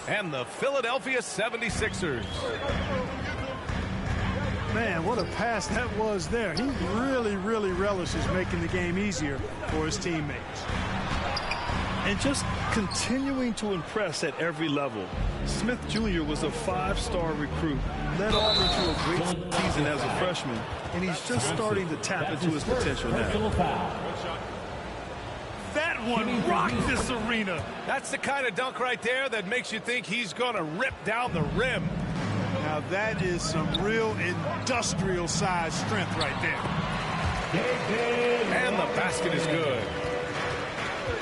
And the Philadelphia 76ers. Man, what a pass that was there. He really relishes making the game easier for his teammates. And just continuing to impress at every level. Smith Jr. was a 5-star recruit, led on into a great season as a freshman, and he's just starting to tap into his potential now. That one rocked this arena. That's the kind of dunk right there that makes you think he's going to rip down the rim. Now that is some real industrial size strength right there. And the basket is good.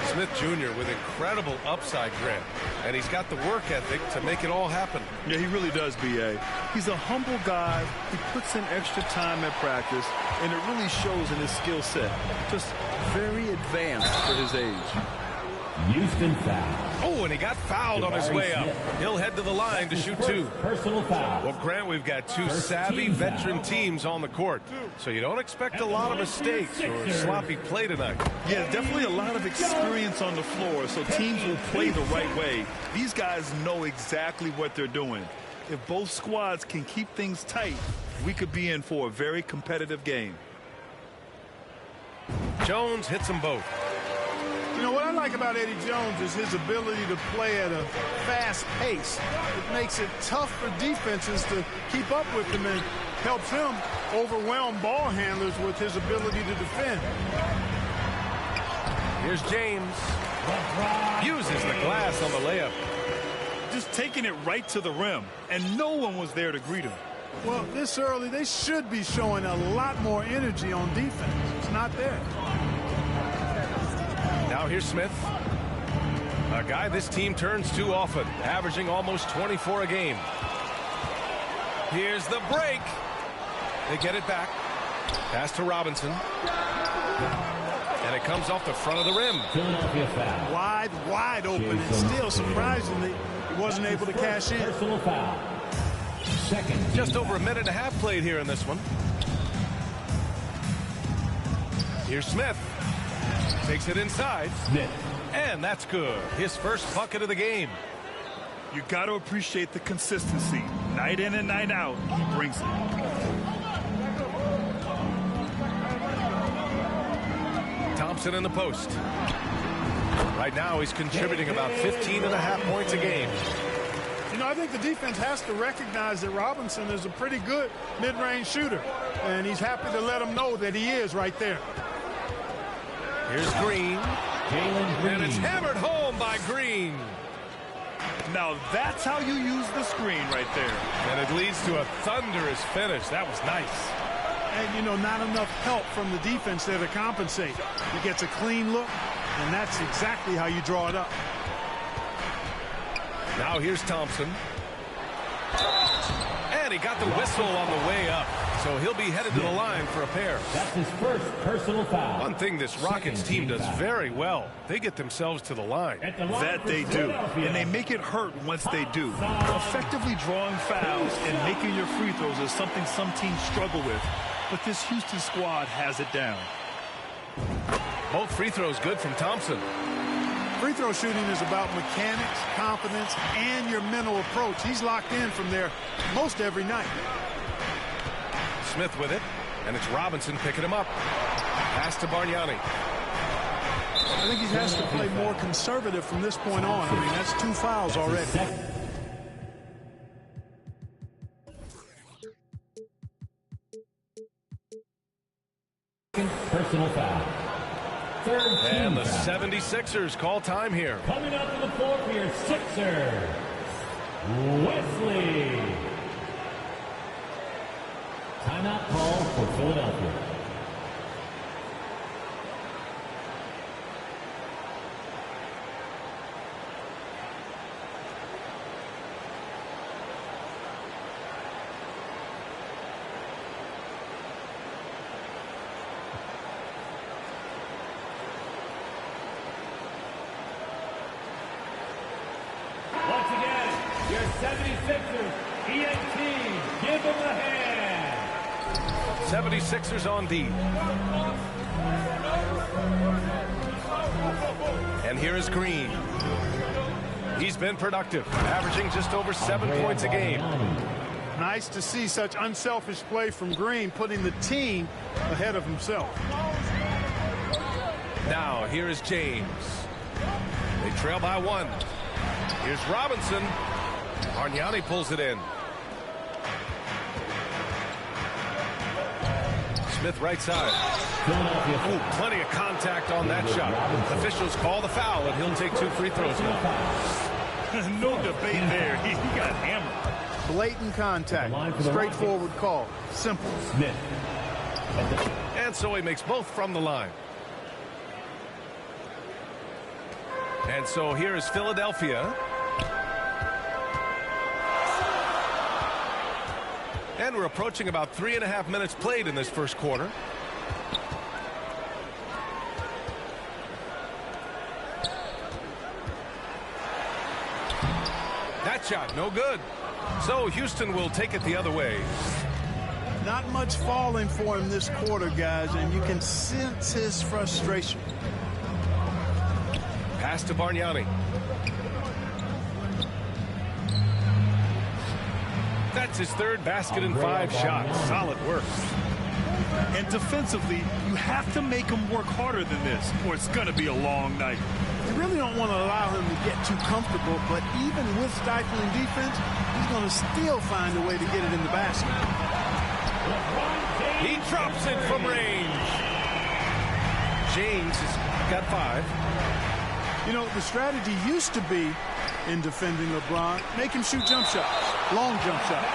Smith Jr. with incredible upside grit, and he's got the work ethic to make it all happen. Yeah, he really does, B.A. He's a humble guy. He puts in extra time at practice, and it really shows in his skill set. Just very advanced for his age. Houston foul. Oh, and he got fouled on his way up. He'll head to the line to shoot two. Personal foul. Well, Grant, we've got two savvy veteran teams on the court, so you don't expect a lot of mistakes or sloppy play tonight. Yeah, definitely a lot of experience on the floor, so teams will play the right way. These guys know exactly what they're doing. If both squads can keep things tight, we could be in for a very competitive game. Jones hits them both. You know, what I like about Eddie Jones is his ability to play at a fast pace. It makes it tough for defenses to keep up with him and helps him overwhelm ball handlers with his ability to defend. Here's James. Uses the glass on the layup. Just taking it right to the rim, and no one was there to greet him. Well, this early, they should be showing a lot more energy on defense. It's not there. Now here's Smith, a guy this team turns to often, averaging almost 24 a game. Here's the break. They get it back. Pass to Robinson. And it comes off the front of the rim. Philadelphia foul. Wide open, and still, surprisingly, he wasn't able to cash in. Personal foul. Second. Just over a minute and a half played here in this one. Here's Smith. Takes it inside. Smith. And that's good. His first bucket of the game. You got to appreciate the consistency. Night in and night out, he brings it. Thompson in the post. Right now he's contributing about 15.5 points a game. You know, I think the defense has to recognize that Robinson is a pretty good mid-range shooter, and he's happy to let him know that he is right there. Here's Green. Jalen Green. And it's hammered home by Green. Now that's how you use the screen right there. And it leads to a thunderous finish. That was nice. And, you know, not enough help from the defense there to compensate. He gets a clean look, and that's exactly how you draw it up. Now here's Thompson. And he got the whistle on the way up. So he'll be headed to the line for a pair. That's his first personal foul. One thing this Rockets team does very well, they get themselves to the line. That they do. And they make it hurt once they do. Effectively drawing fouls and making your free throws is something some teams struggle with. But this Houston squad has it down. Both free throws good from Thompson. Free throw shooting is about mechanics, confidence, and your mental approach. He's locked in from there most every night. Smith with it, and it's Robinson picking him up. Pass to Bargnani. I think he has to play more conservative from this point on. I mean, that's 2 fouls already. Personal foul. And the 76ers call time here. Coming out to the floor for your Sixers, Wesley. Timeout call for Philadelphia. 76ers, ENT, give him a hand. 76ers on D. And here is Green. He's been productive, averaging just over 7 points a game. Nice to see such unselfish play from Green, putting the team ahead of himself. Now, here is James. They trail by 1. Here's Robinson. Bargnani pulls it in. Smith right side. Ooh, plenty of contact on that shot. Officials call the foul, and he'll take 2 free throws now. No debate there. He got hammered. Blatant contact. Straightforward call. Simple. Smith. And so he makes both from the line. And so here is Philadelphia. And we're approaching about 3.5 minutes played in this first quarter. That shot, no good. So Houston will take it the other way. Not much falling for him this quarter, guys, and you can sense his frustration. Pass to Bargnani. That's his 3rd basket in 5 shots. Solid work. And defensively, you have to make him work harder than this, or it's going to be a long night. You really don't want to allow him to get too comfortable, but even with stifling defense, he's going to still find a way to get it in the basket. He drops it from range. James has got 5. You know, the strategy used to be in defending LeBron, make him shoot jump shots, long jump shots.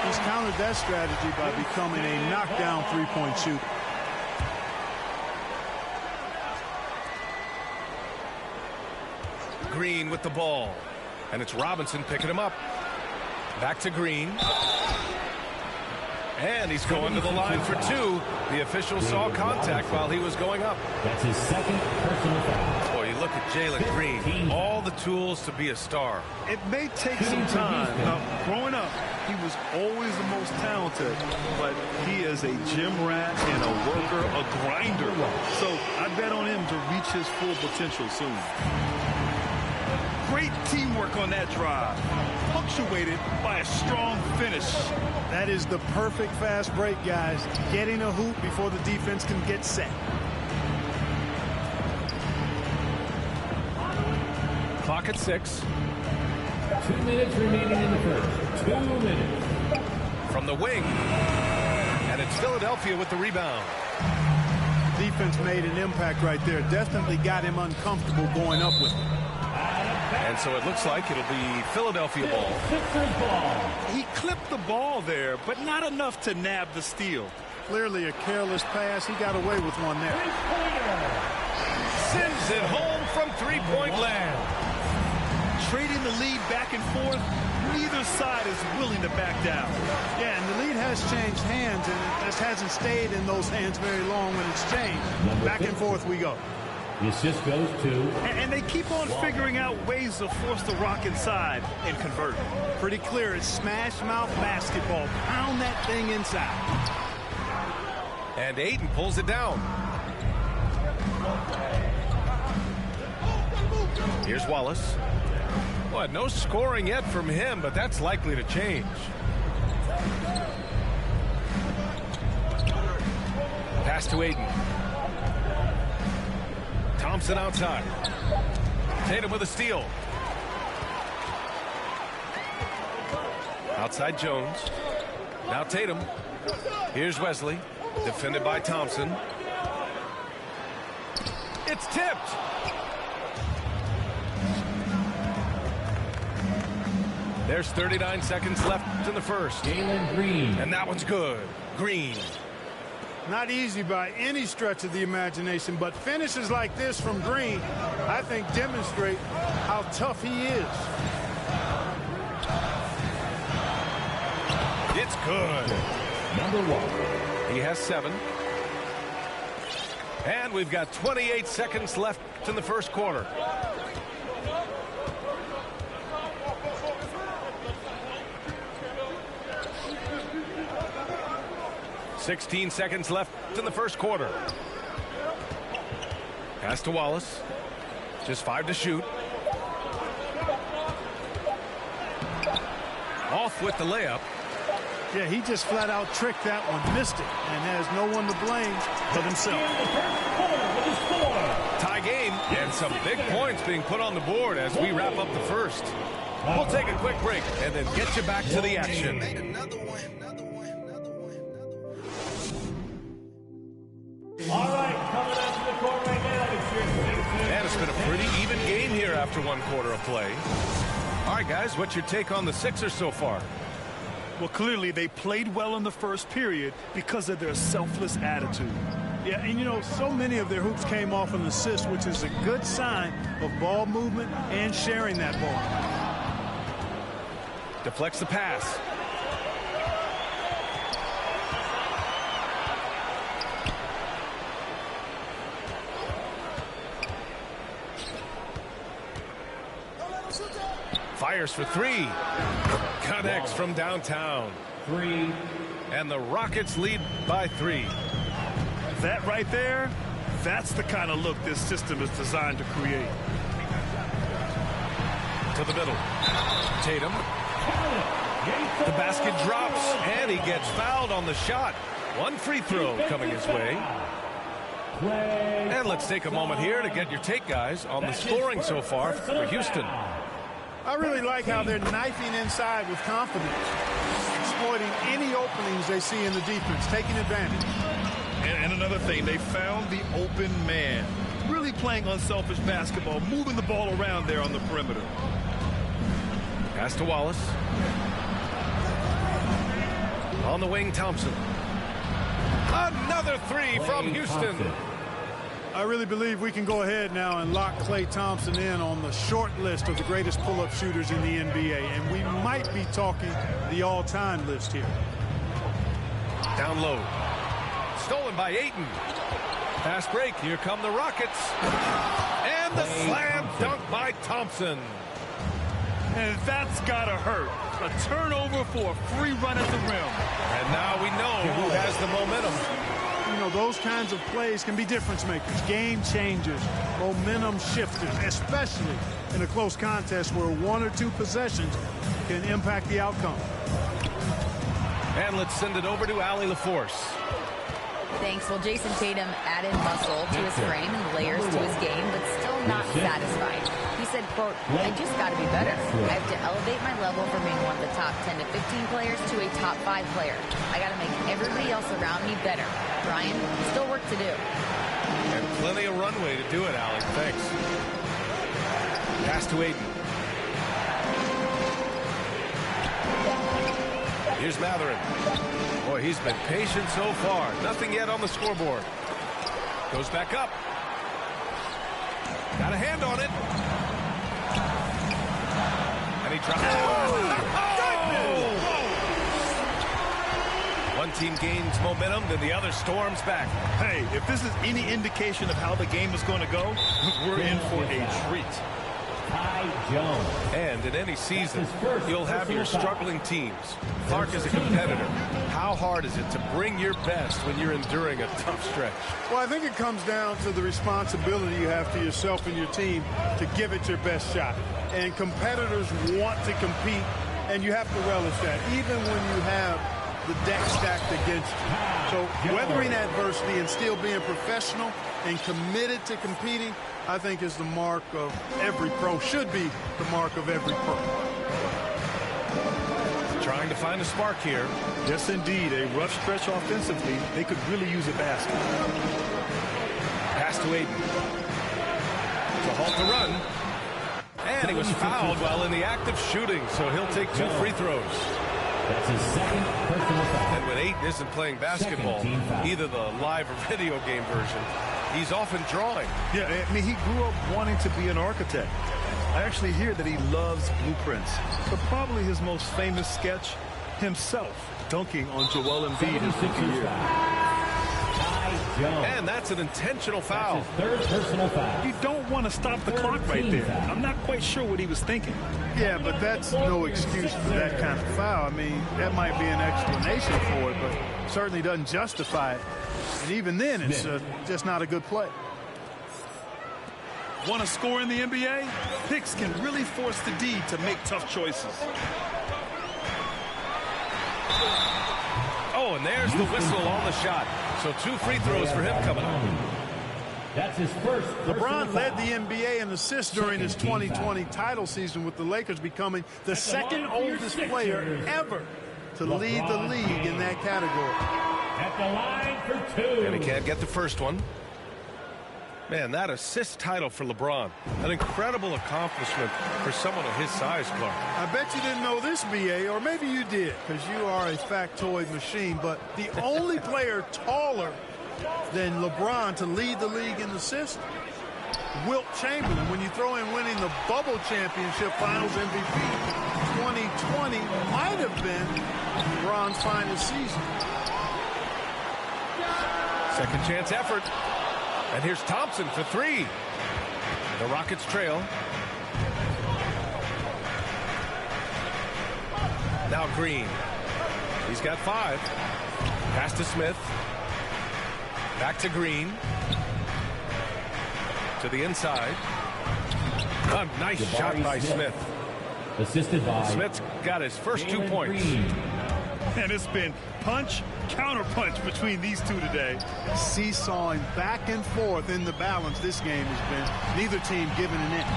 He's countered that strategy by becoming a knockdown three-point shooter. Green with the ball. And it's Robinson picking him up. Back to Green. And he's going to the line for 2. The official saw contact while he was going up. That's his 2nd personal foul. Boy, you look at Jalen Green. All the tools to be a star. It may take some time. Now, growing up, he was always the most talented, but he is a gym rat and a worker, a grinder. So I bet on him to reach his full potential soon. Great teamwork on that drive, punctuated by a strong finish. That is the perfect fast break, guys. Getting a hoop before the defense can get set. Clock at 6. 2 minutes remaining in the first. 2 minutes. From the wing. And it's Philadelphia with the rebound. Defense made an impact right there. Definitely got him uncomfortable going up with it. And so it looks like it'll be Philadelphia ball. Sixers ball. He clipped the ball there, but not enough to nab the steal. Clearly a careless pass. He got away with one there. Sends it home from 3-point land. Trading the lead back and forth, neither side is willing to back down. Yeah, and the lead has changed hands, and it just hasn't stayed in those hands very long when it's changed. Back and forth we go. The assist goes to... And they keep on figuring out ways to force the rock inside and convert. Pretty clear. It's smash mouth basketball. Pound that thing inside. And Ayton pulls it down. Here's Wallace. Well, no scoring yet from him, but that's likely to change. Pass to Ayton. Thompson outside. Tatum with a steal. Outside Jones. Now Tatum. Here's Wesley. Defended by Thompson. It's tipped. There's 39 seconds left in the first. Jalen Green. And that one's good. Green. Not easy by any stretch of the imagination, but finishes like this from Green, I think, demonstrate how tough he is. It's good. Number 1. He has 7. And we've got 28 seconds left in the first quarter. 16 seconds left in the first quarter. Pass to Wallace. Just 5 to shoot. Off with the layup. Yeah, he just flat out tricked that one, missed it, and has no one to blame but himself. Tie game, and some big points being put on the board as we wrap up the first. We'll take a quick break and then get you back to the action. All right, coming out to the court right now, it's your And it's been a pretty even game here after 1 quarter of play. All right, guys, what's your take on the Sixers so far? Well, clearly they played well in the first period because of their selfless attitude. Yeah, and you know, so many of their hoops came off an assist, which is a good sign of ball movement and sharing that ball. Deflects the pass. Fires for 3. Connects from downtown. 3. And the Rockets lead by 3. That right there, that's the kind of look this system is designed to create. To the middle. Tatum. The basket drops, and he gets fouled on the shot. 1 free throw coming his way. And let's take a moment here to get your take, guys, on the scoring so far for Houston. I really like how they're knifing inside with confidence, exploiting any openings they see in the defense, taking advantage. And another thing, they found the open man. Really playing unselfish basketball, moving the ball around there on the perimeter. Pass to Wallace. On the wing, Thompson. Another 3 from Houston. I really believe we can go ahead now and lock Klay Thompson in on the short list of the greatest pull-up shooters in the NBA, and we might be talking the all-time list here. Down low. Stolen by Ayton. Fast break. Here come the Rockets. And the slam dunk by Thompson. And that's got to hurt. A turnover for a free run at the rim. And now we know who has the momentum. You know, those kinds of plays can be difference makers, game changers, momentum shifters, especially in a close contest where 1 or 2 possessions can impact the outcome. And let's send it over to Allie LaForce. Thanks. Well, Jason Tatum added muscle to his frame and layers to his game, but still not satisfied. He said, quote, I just got to be better. I have to elevate my level from being one of the top 10 to 15 players to a top 5 player. I got to make everybody else around me better. Brian, still work to do. And plenty of runway to do it, Allie. Thanks. Pass to Ayton. Here's Mathurin. Boy, he's been patient so far. Nothing yet on the scoreboard. Goes back up. Got a hand on it. And he drops it. One team gains momentum, then the other storms back. Hey, if this is any indication of how the game is going to go, we're in for a treat. And in any season, you'll have your struggling teams. Clark is a competitor. How hard is it to bring your best when you're enduring a tough stretch? Well, I think it comes down to the responsibility you have to yourself and your team to give it your best shot. And competitors want to compete, and you have to relish that, even when you have the deck stacked against you. So weathering adversity and still being professional and committed to competing, I think is the mark of every pro, should be the mark of every pro. Trying to find a spark here. Yes, indeed. A rough stretch offensively. They could really use a basket. Pass to Ayton. To halt the run. And he was fouled while in the act of shooting, so he'll take 2 free throws. That's his second personal foul. And when Ayton isn't playing basketball, either the live or video game version, he's often drawing. Yeah, I mean, he grew up wanting to be an architect. I actually hear that he loves blueprints. But probably his most famous sketch, himself dunking on Joel Embiid his rookie year. And that's an intentional foul. Third personal foul. You don't want to stop the clock right there. I'm not quite sure what he was thinking. Yeah, but that's no excuse for that kind of foul. I mean, that might be an explanation for it, but certainly doesn't justify it. And even then, it's just not a good play. Want to score in the NBA? Picks can really force the D to make tough choices. Oh, and there's the whistle on the shot. So 2 free throws for him coming up. That's his first. LeBron led the NBA in assists during his 2020 title season, with the Lakers becoming the second oldest player ever to lead the league in that category. At the line for 2. And he can't get the first one. Man, that assist title for LeBron. An incredible accomplishment for someone of his size, Clark. I bet you didn't know this, B.A., or maybe you did, because you are a factoid machine, but the only player taller than LeBron to lead the league in assists, Wilt Chamberlain. When you throw in winning the Bubble Championship Finals MVP, 2020 might have been LeBron's finest season. Second chance effort. And here's Thompson for 3. The Rockets trail. Now Green. He's got 5. Pass to Smith. Back to Green. To the inside. A nice shot by Smith. Assisted by Smith's got his first 2 points. And it's been punch, counter punch between these two today. Seesawing back and forth in the balance this game has been. Neither team given an inch.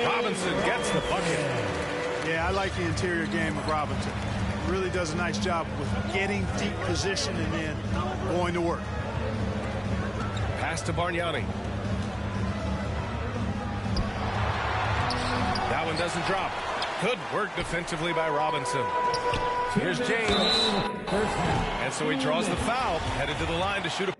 Robinson gets the bucket. Yeah, I like the interior game of Robinson. Really does a nice job with getting deep position and then going to work. Pass to Bargnani. That one doesn't drop. Good work defensively by Robinson. Here's James. And so he draws the foul, headed to the line to shoot a...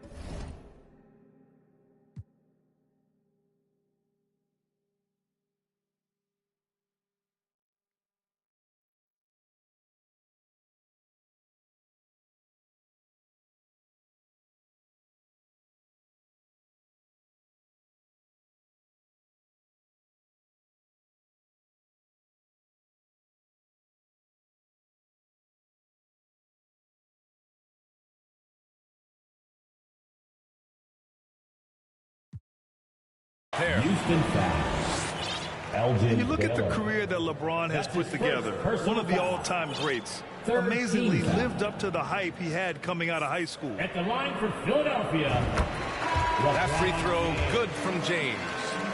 Houston foul. Elgin. You look at the career that LeBron has put together. One of the all-time greats. Amazingly lived up to the hype he had coming out of high school. At the line for Philadelphia. That free throw good from James.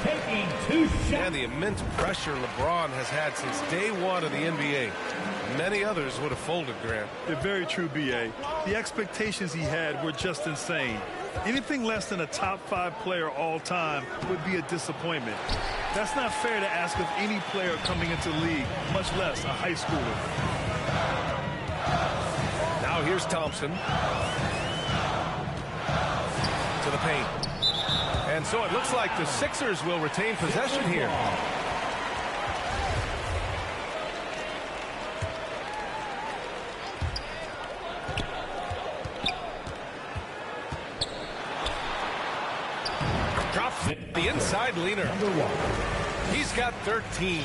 Taking 2 shots. And the immense pressure LeBron has had since day 1 of the NBA. Many others would have folded, Grant. They're very true, B.A. The expectations he had were just insane. Anything less than a top 5 player all time would be a disappointment. That's not fair to ask of any player coming into the league, much less a high schooler. Now here's Thompson. To the paint. And so it looks like the Sixers will retain possession here. Drops the inside leaner. He's got 13.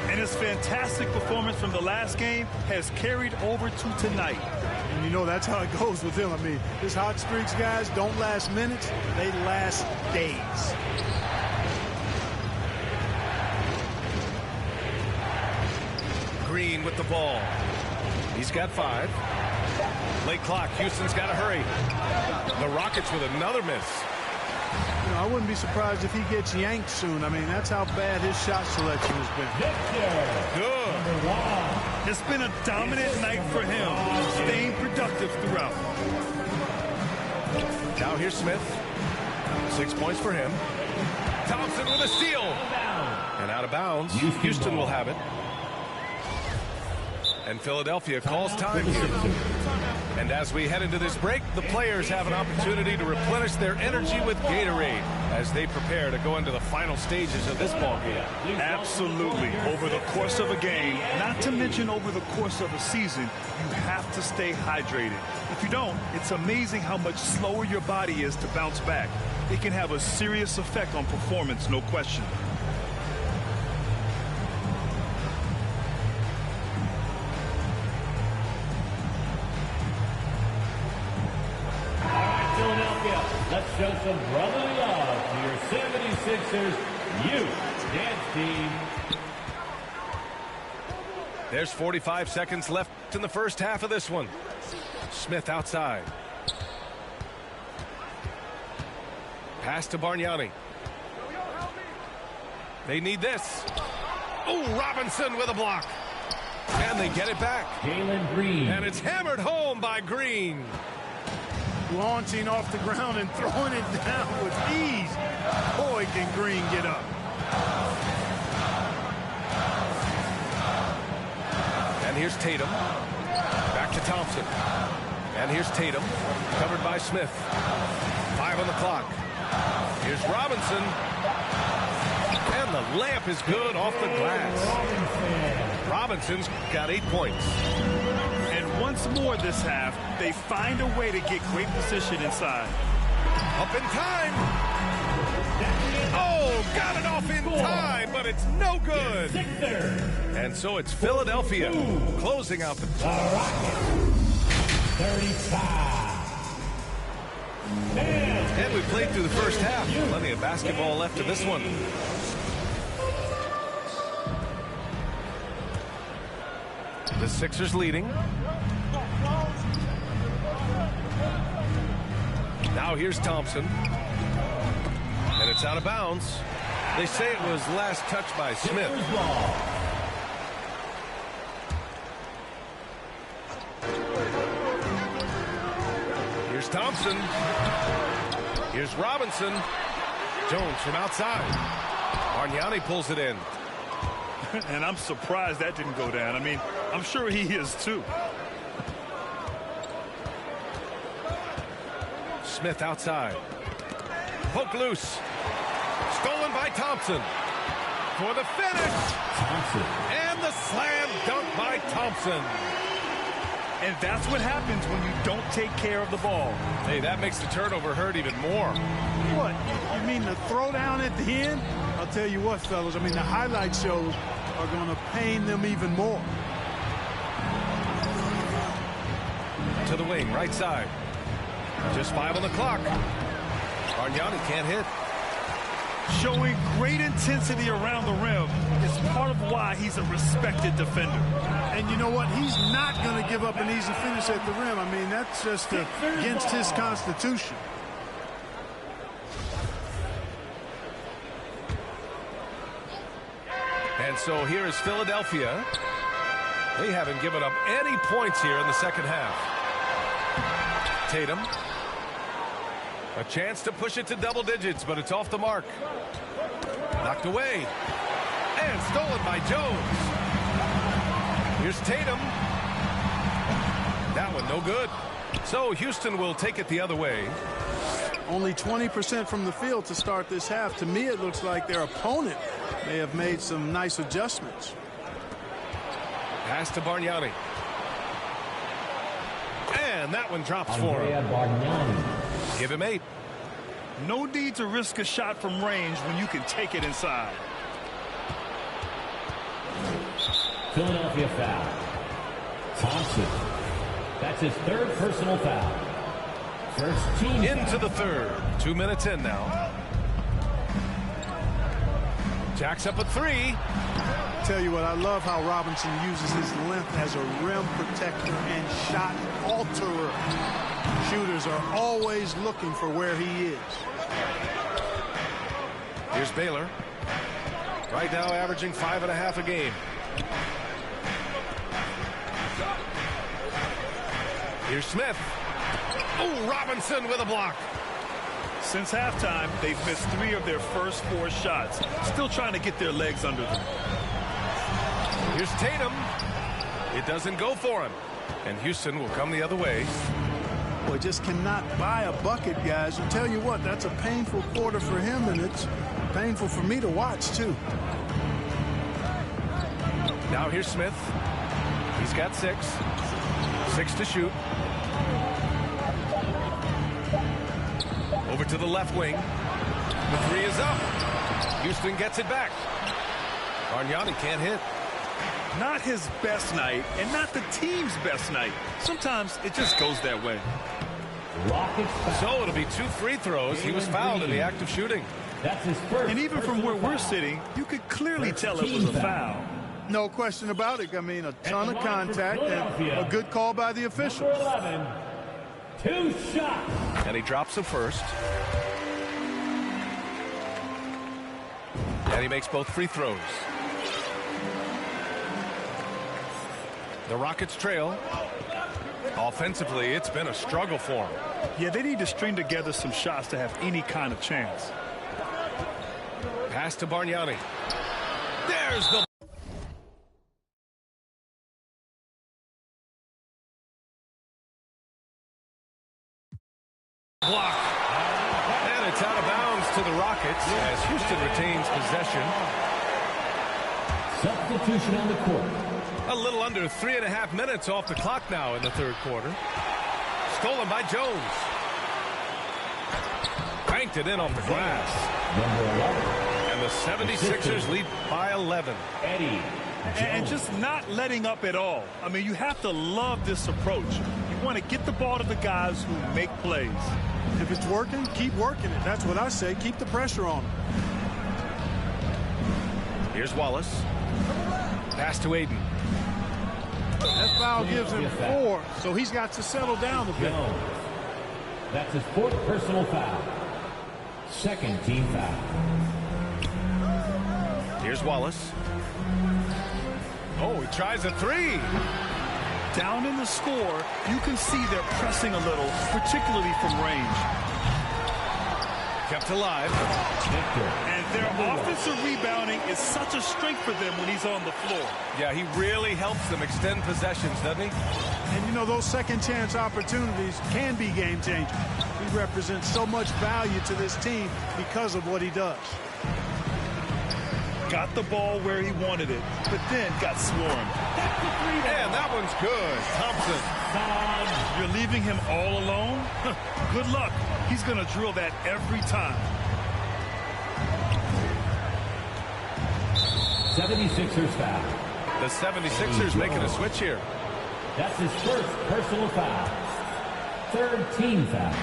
And his fantastic performance from the last game has carried over to tonight. And you know that's how it goes with him. I mean, his hot streaks, guys, don't last minutes. They last days. Green with the ball. He's got 5. Late clock. Houston's got to hurry. The Rockets with another miss. You know, I wouldn't be surprised if he gets yanked soon. I mean, that's how bad his shot selection has been. Good. It's been a dominant night for him, staying productive throughout. Now here's Smith. 6 points for him. Thompson with a steal. And out of bounds. Houston will have it. And Philadelphia calls time here. And as we head into this break, the players have an opportunity to replenish their energy with Gatorade as they prepare to go into the final stages of this ball game. Absolutely. Over the course of a game, not to mention over the course of a season, you have to stay hydrated. If you don't, it's amazing how much slower your body is to bounce back. It can have a serious effect on performance, no question. Let's show some brotherly love to your 76ers youth dance team. There's 45 seconds left in the first half of this one. Smith outside. Pass to Bargnani. They need this. Oh, Robinson with a block. And they get it back. Jalen Green. And it's hammered home by Green. Launching off the ground and throwing it down with ease. Boy, can Green get up. And here's Tatum. Back to Thompson. And here's Tatum. Covered by Smith. 5 on the clock. Here's Robinson. And the layup is good off the glass. Robinson's got 8 points. Once more this half, they find a way to get great position inside. Up in time. Oh, got it off in time, but it's no good. And so it's Philadelphia closing out the 35. And we played through the first half. Plenty of basketball left in this one. The Sixers leading. Now here's Thompson. And it's out of bounds. They say it was last touched by Smith. Here's Thompson. Here's Robinson. Jones from outside. Bargnani pulls it in. And I'm surprised that didn't go down. I mean, I'm sure he is too. Smith outside. Poke loose. Stolen by Thompson. For the finish. Thompson. And the slam dunk by Thompson. And that's what happens when you don't take care of the ball. Hey, that makes the turnover hurt even more. What? You mean the throwdown at the end? I'll tell you what, fellas. I mean, the highlight shows are going to pain them even more. To the wing, right side. Just 5 on the clock. Bargnani can't hit. Showing great intensity around the rim is part of why he's a respected defender. And you know what? He's not going to give up an easy finish at the rim. I mean, that's just against his constitution. And so here is Philadelphia. They haven't given up any points here in the second half. Tatum. A chance to push it to double digits, but it's off the mark. Knocked away. And stolen by Jones. Here's Tatum. That one no good. So Houston will take it the other way. Only 20% from the field to start this half. To me, it looks like their opponent may have made some nice adjustments. Pass to Bargnani. And that one drops for him. Give him 8. No need to risk a shot from range when you can take it inside. Philadelphia foul. Thompson. That's his 3rd personal foul. First team into the 3rd. 2 minutes in now. Jacks up a 3. Tell you what, I love how Robinson uses his length as a rim protector and shot alterer. Shooters are always looking for where he is. Here's Baylor. Right now averaging 5.5 a game. Here's Smith. Oh, Robinson with a block. Since halftime, they've missed 3 of their first 4 shots. Still trying to get their legs under them. Here's Tatum. It doesn't go for him. And Houston will come the other way. Boy, just cannot buy a bucket, guys. And tell you what, that's a painful quarter for him, and it's painful for me to watch, too. Now here's Smith. He's got 6. 6 to shoot. Over to the left wing. The 3 is up. Houston gets it back. Bargnani can't hit. Not his best night, and not the team's best night. Sometimes it just goes that way. So it'll be 2 free throws. He was fouled in the act of shooting. That's his first. And even from where we're sitting, you could clearly tell it was a foul. No question about it. I mean, a ton of contact and a good call by the officials. 11. 2 shots. And he drops the first. And he makes both free throws. The Rockets trail. Offensively, it's been a struggle for them. Yeah, they need to string together some shots to have any kind of chance. Pass to Bargnani. There's the block. And it's out of bounds to the Rockets as Houston retains possession. Substitution on the court. A little under 3.5 minutes off the clock now in the third quarter. Stolen by Jones. Banked it in off the glass. Number 11. And the 76ers lead by 11. Eddie. And just not letting up at all. I mean, you have to love this approach. You want to get the ball to the guys who make plays. If it's working, keep working it. That's what I say. Keep the pressure on them. Here's Wallace. Pass to Aiden. That foul gives him 4, so he's got to settle down a bit. That's his 4th personal foul. 2nd team foul. Here's Wallace. Oh, he tries a 3. Down in the score, you can see they're pressing a little, particularly from range. Kept alive. And their offensive rebounding is such a strength for them when he's on the floor. Yeah, he really helps them extend possessions, doesn't he? And, you know, those second chance opportunities can be game changers. He represents so much value to this team because of what he does. Got the ball where he wanted it, but then got swarmed. And that one's good. Thompson. You're leaving him all alone? Good luck. He's going to drill that every time. 76ers foul. The 76ers making a switch here. That's his 1st personal foul. 3rd team foul.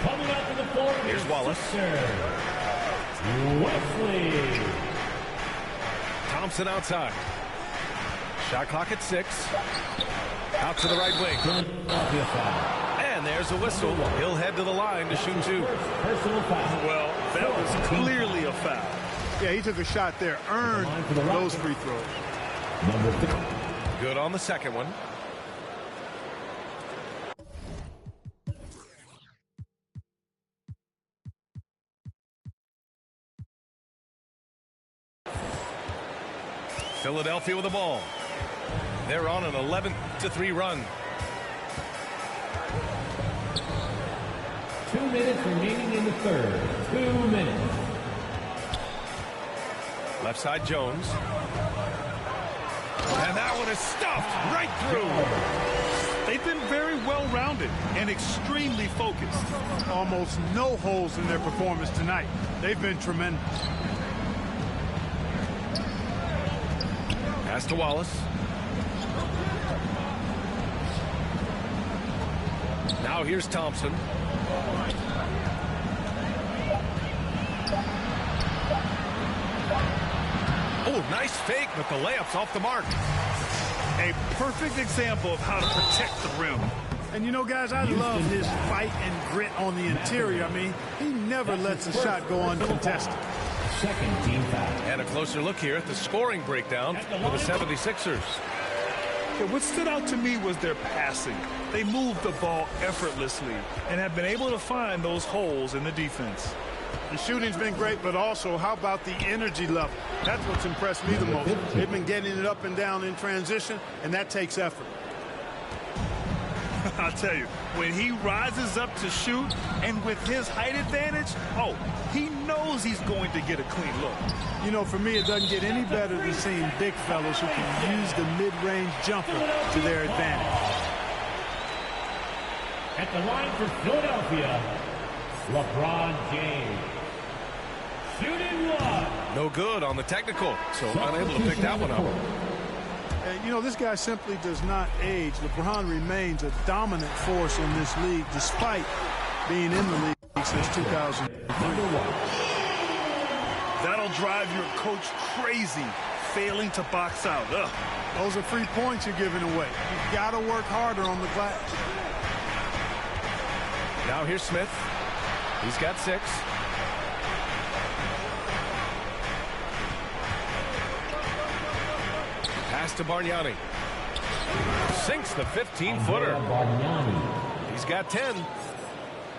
Coming out to the floor. Here's Wallace. Wesley. Thompson outside. Shot clock at 6. Out to the right wing. And there's a whistle. He'll head to the line to shoot 2. Personal foul. Well, that was clearly a foul. Yeah, he took a shot there, earned those free throws. Number 3. Good on the second one. Philadelphia with the ball. They're on an 11-3 run. 2 minutes remaining in the third. 2 minutes. Left side Jones. And that one is stuffed right through. They've been very well-rounded and extremely focused. Almost no holes in their performance tonight. They've been tremendous. Pass to Wallace. Now here's Thompson. Oh, nice fake, but the layup's off the mark. A perfect example of how to protect the rim. And, you know, guys, I love his fight and grit on the interior. I mean, he never lets a shot go uncontested. 2nd team foul. And a closer look here at the scoring breakdown for the 76ers. Yeah, what stood out to me was their passing. They moved the ball effortlessly and have been able to find those holes in the defense. The shooting's been great, but also how about the energy level? That's what's impressed me the most. They've been getting it up and down in transition, and that takes effort. I'll tell you, when he rises up to shoot and with his height advantage, oh, he knows he's going to get a clean look. You know, for me, it doesn't get any better than seeing big fellas who can use the mid-range jumper to their advantage. At the line for Philadelphia, LeBron James. Shooting one. No good on the technical, so unable to pick that one up. You know, this guy simply does not age. LeBron remains a dominant force in this league despite being in the league since 2003. That'll drive your coach crazy, failing to box out. Ugh. Those are free points you're giving away. You've got to work harder on the glass. Now here's Smith. He's got 6. Pass to Bargnani. Sinks the 15-footer. He's got 10.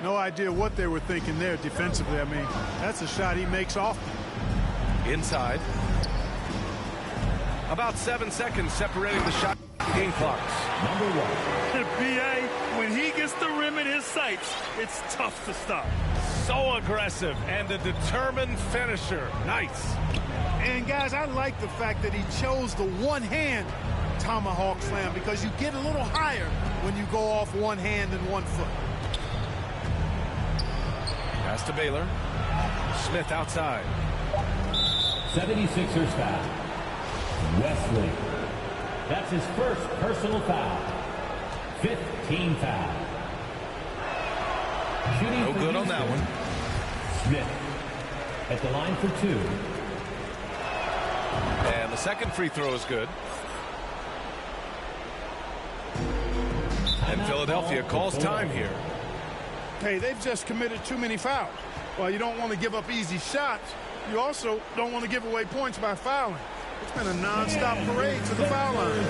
No idea what they were thinking there defensively. I mean, that's a shot he makes often. Inside. About 7 seconds separating the shot game clocks. Number 1. B.A., when he gets the rim in his sights, it's tough to stop. So aggressive and a determined finisher. Nice. And, guys, I like the fact that he chose the one-hand tomahawk slam because you get a little higher when you go off one hand and one foot. Pass to Baylor. Smith outside. 76ers foul. Wesley. That's his first personal foul. 15 foul. Shooting no good on that one. Smith at the line for 2. And the second free throw is good. And Philadelphia calls time here. Hey, they've just committed too many fouls. Well, you don't want to give up easy shots. You also don't want to give away points by fouling. It's been a non-stop parade to the foul line.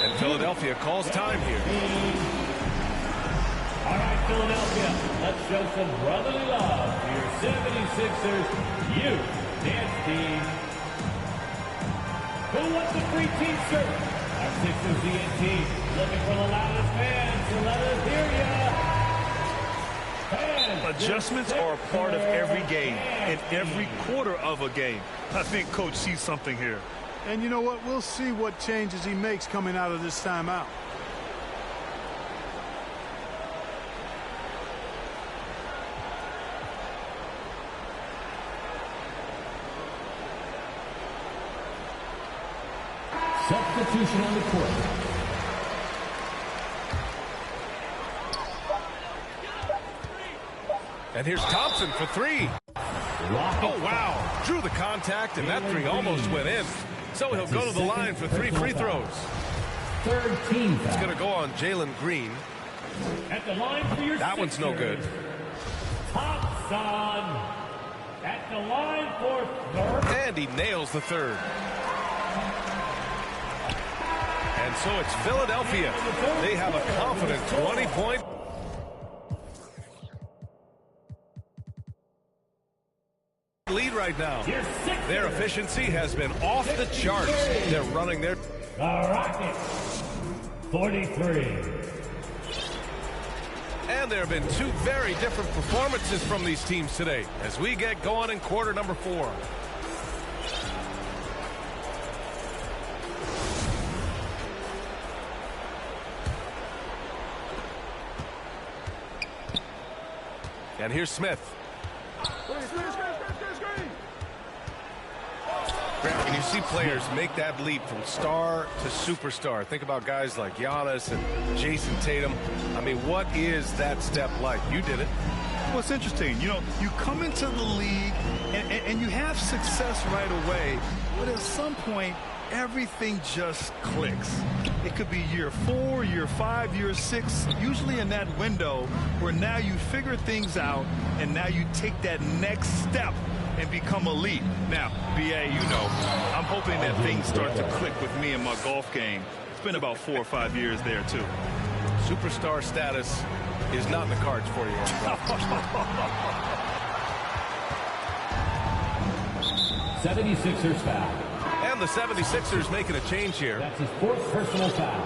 And Philadelphia calls time here. All right, Philadelphia, let's show some brotherly love to your 76ers youth dance team. Who wants a free t-shirt? Our Sixers DNT looking for the loudest fans, so let us hear ya. Adjustments are a part of every game and every quarter of a game. I think Coach sees something here. And you know what? We'll see what changes he makes coming out of this timeout. Substitution on the court. And here's Thompson for 3. Oh, wow. Drew the contact, and that 3 almost went in. So he'll go to the line for 3 free throws. Third team foul. It's going to go on Jalen Green. At the line for your That one's no good. Thompson. At the line for third. And he nails the 3rd. And so it's Philadelphia. They have a confident 20-point lead right now. Their efficiency has been off the charts. They're running their... The Rockets, 43. And there have been two very different performances from these teams today as we get going in quarter number 4. And here's Smith. When you see players make that leap from star to superstar, think about guys like Giannis and Jason Tatum. I mean, what is that step like? You did it. Well, it's interesting. You know, you come into the league and you have success right away, but at some point, everything just clicks. It could be year 4, year 5, year 6, usually in that window where now you figure things out and now you take that next step and become elite. Now, BA, you know, I'm hoping that things start to click with me in my golf game. It's been about 4 or 5 years there, too. Superstar status is not in the cards for you. 76ers foul. And the 76ers making a change here. That's his 4th personal foul.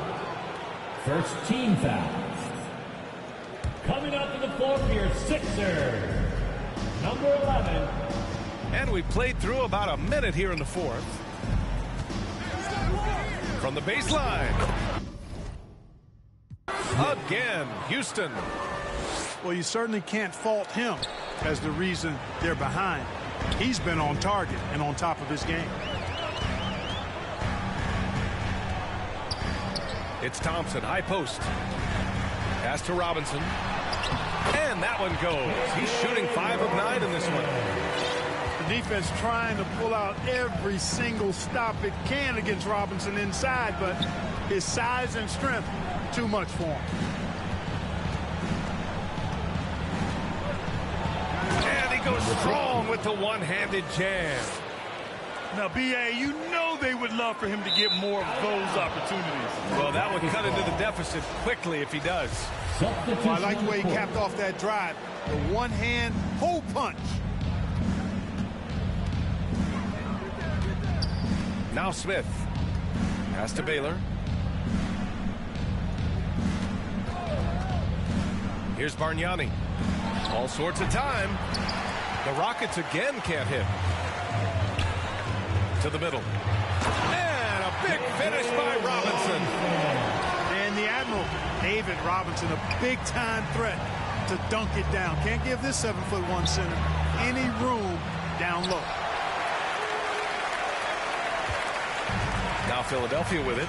First team foul. Coming out to the floor for your Sixers, number 11. And we played through about a minute here in the 4th. From the baseline. Again, Houston. Well, you certainly can't fault him as the reason they're behind. He's been on target and on top of his game. It's Thompson, high post. Pass to Robinson. And that one goes. He's shooting 5 of 9 in this one. The defense trying to pull out every single stop it can against Robinson inside, but his size and strength, too much for him. And he goes strong with the one-handed jam. Now, BA, you know they would love for him to get more of those opportunities. Well, that would cut into the deficit quickly if he does. Well, I like the way he capped off that drive. The one-hand hole punch. Now Smith. Pass to Baylor. Here's Bargnani. All sorts of time. The Rockets again can't hit. To the middle. And a big finish by Robinson. And the Admiral, David Robinson, a big-time threat to dunk it down. Can't give this 7'1" center any room down low. Now Philadelphia with it.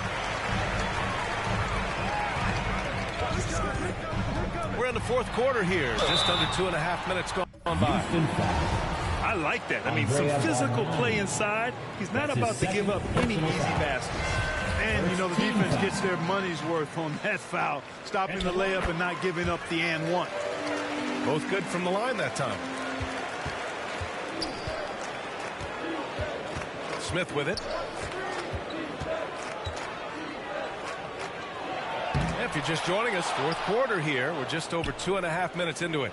We're in the 4th quarter here. Just under 2.5 minutes gone by. I like that. I mean, some physical play inside. He's not about to give up any easy baskets. And, you know, the defense gets their money's worth on that foul. Stopping the layup and not giving up the and one. Both good from the line that time. Smith with it. If you're just joining us, 4th quarter here. We're just over 2.5 minutes into it.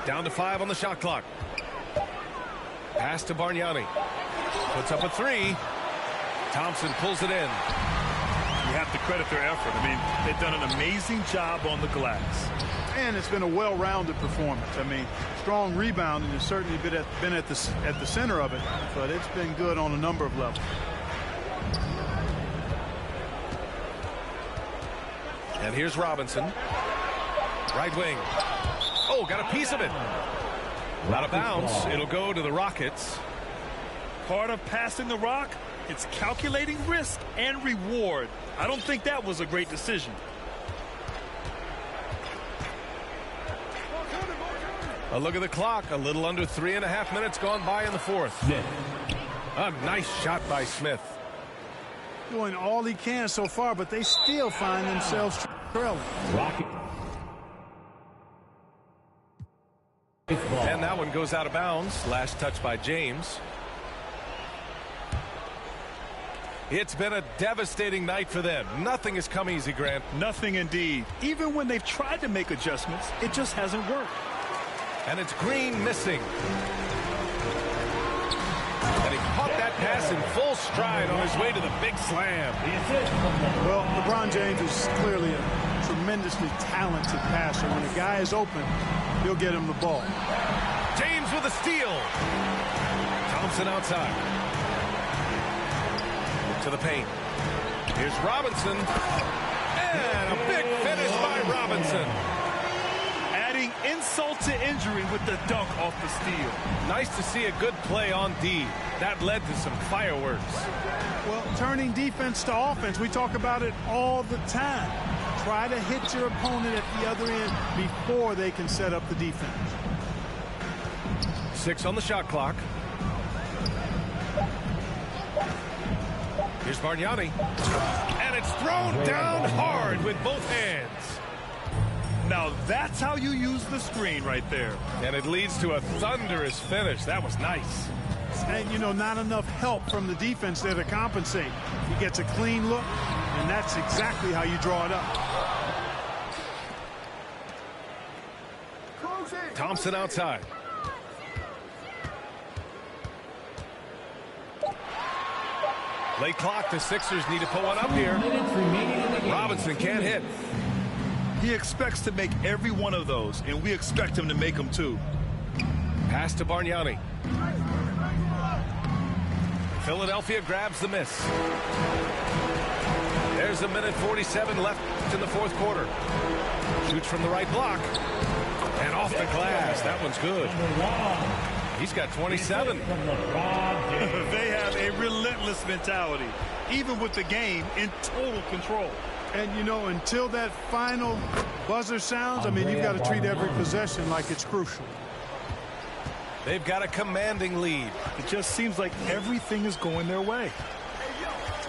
Down to 5 on the shot clock. Pass to Bargnani. Puts up a 3. Thompson pulls it in. You have to credit their effort. I mean, they've done an amazing job on the glass. And it's been a well-rounded performance. I mean, strong rebounding has certainly been at the center of it, but it's been good on a number of levels. And here's Robinson. Right wing. Oh, got a piece of it. Out of bounds. It'll go to the Rockets. Part of passing the rock, it's calculating risk and reward. I don't think that was a great decision. A look at the clock. A little under 3.5 minutes gone by in the 4th. A nice shot by Smith. Doing all he can so far, but they still find themselves trailing. And that one goes out of bounds. Last touch by James. It's been a devastating night for them. Nothing has come easy, Grant. Nothing indeed. Even when they've tried to make adjustments, it just hasn't worked. And it's Green missing. And he caught that pass in full stride on his way to the big slam. Well, LeBron James is clearly a tremendously talented passer. When a guy is open, he'll get him the ball. James with a steal. Thompson outside. To the paint. Here's Robinson. And a big finish by Robinson. Adding insult to injury with the dunk off the steal. Nice to see a good play on D. That led to some fireworks. Well, turning defense to offense, we talk about it all the time. Try to hit your opponent at the other end before they can set up the defense. 6 on the shot clock. Here's Bargnani. And it's thrown down hard with both hands. Now that's how you use the screen right there. And it leads to a thunderous finish. That was nice. And, you know, not enough help from the defense there to compensate. He gets a clean look, and that's exactly how you draw it up. Thompson outside. Late clock, the Sixers need to put one up here. Robinson can't hit. He expects to make every one of those, and we expect him to make them too. Pass to Bargnani. Philadelphia grabs the miss. There's a minute 47 left in the fourth quarter. Shoots from the right block. And off the glass. That one's good. He's got 27. They have a relentless mentality, even with the game in total control. And, you know, until that final buzzer sounds, I mean, you've got to treat every possession like it's crucial. They've got a commanding lead. It just seems like everything is going their way.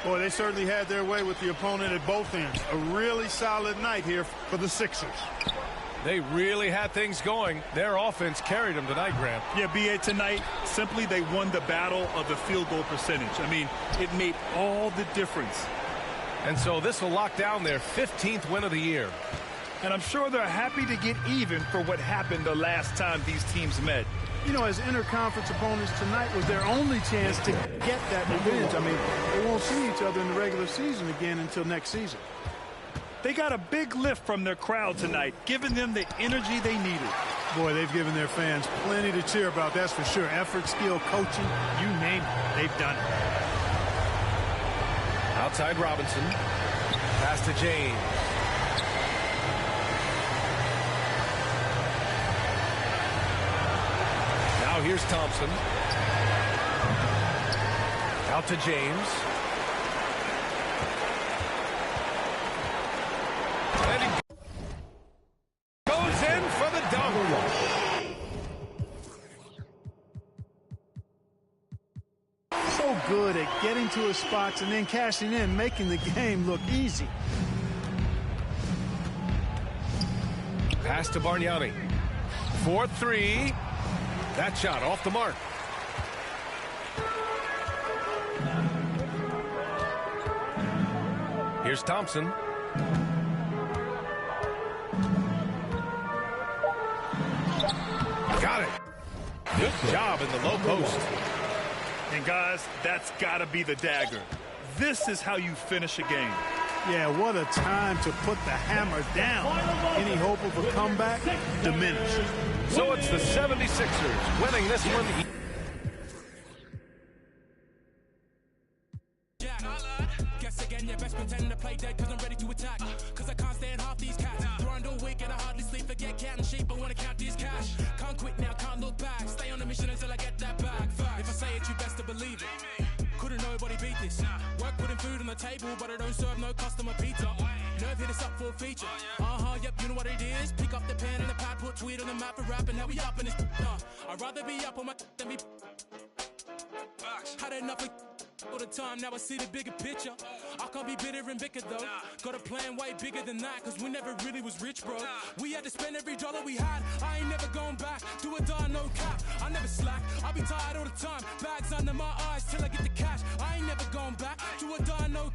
Boy, they certainly had their way with the opponent at both ends. A really solid night here for the Sixers. They really had things going. Their offense carried them tonight, Grant. Yeah, B.A., tonight, simply they won the battle of the field goal percentage. I mean, it made all the difference. And so this will lock down their 15th win of the year. And I'm sure they're happy to get even for what happened the last time these teams met. You know, as interconference opponents, tonight was their only chance to get that revenge. I mean, they won't see each other in the regular season again until next season. They got a big lift from their crowd tonight, giving them the energy they needed. Boy, they've given their fans plenty to cheer about, that's for sure. Effort, skill, coaching, you name it, they've done it. Outside Robinson. Pass to James. Now here's Thompson. Out to James. And he goes in for the double. So good at getting to his spots and then cashing in, making the game look easy. Pass to Bargnani. 4-3. That shot off the mark. Here's Thompson. Got it. Good job in the low post. And guys, that's got to be the dagger. This is how you finish a game. Yeah, what a time to put the hammer down. Any hope of a comeback diminished. So it's the 76ers winning this one. Guess again, your best pretend to play dead because I'm ready to attack. Because I can't stand half these cats. Grind all week and I hardly sleep. Forget cat and sheep, I want to count these cash. Can't quit now, can't look back. Stay on the mission until I get that back. If I say it, you best to believe it. Couldn't nobody beat this. Work putting food on the table, but I don't serve no customer pizza. Nerve hit us up for a feature. Yep, you know what it is. Pick up the pen and the pad, put tweet on the map and rap, and now we up in this. I'd rather be up on my than be. Had enough of all the time, now I see the bigger picture. I can't be bitter and bitter though. Got a plan way bigger than that, cause we never really was rich, bro. We had to spend every dollar we had. I ain't never going back. Do or die, no cap. I never slack, I be tired all the time. Bags under my eyes till I get the cash. I ain't never going back. Do or die, no